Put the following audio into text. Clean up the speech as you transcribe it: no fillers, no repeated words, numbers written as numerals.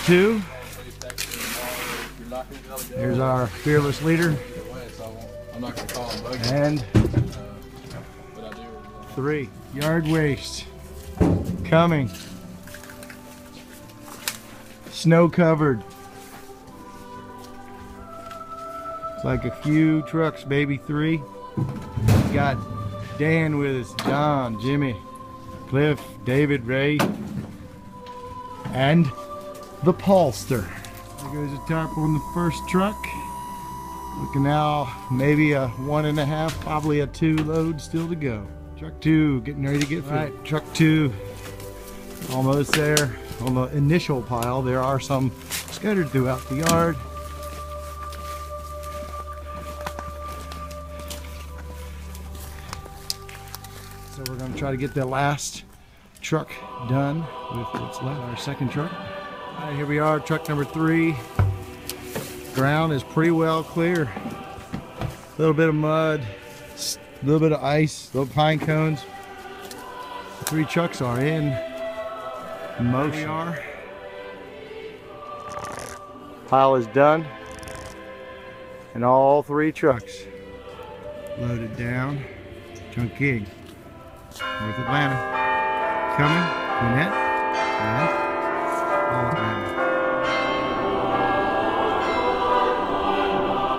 2. Here's our fearless leader. And 3. Yard waste. Coming. Snow covered. It's like a few trucks, maybe 3. We got Dan with us, John, Jimmy, Cliff, David, Ray, and the Polster. There goes the tarp on the first truck. Looking now, maybe a 1.5, probably a 2 load still to go. Truck 2 getting ready to get filled. Right, truck 2 almost there. On the initial pile, there are some scattered throughout the yard. So we're going to try to get the last truck done with what's left. Our second truck. All right, here we are, truck number 3. Ground is pretty well clear. A little bit of mud, a little bit of ice, little pine cones. The 3 trucks are in motion. Here we are. Pile is done, and all 3 trucks loaded down. Chungking, North Atlanta, coming, Gwinnett, and all Atlanta.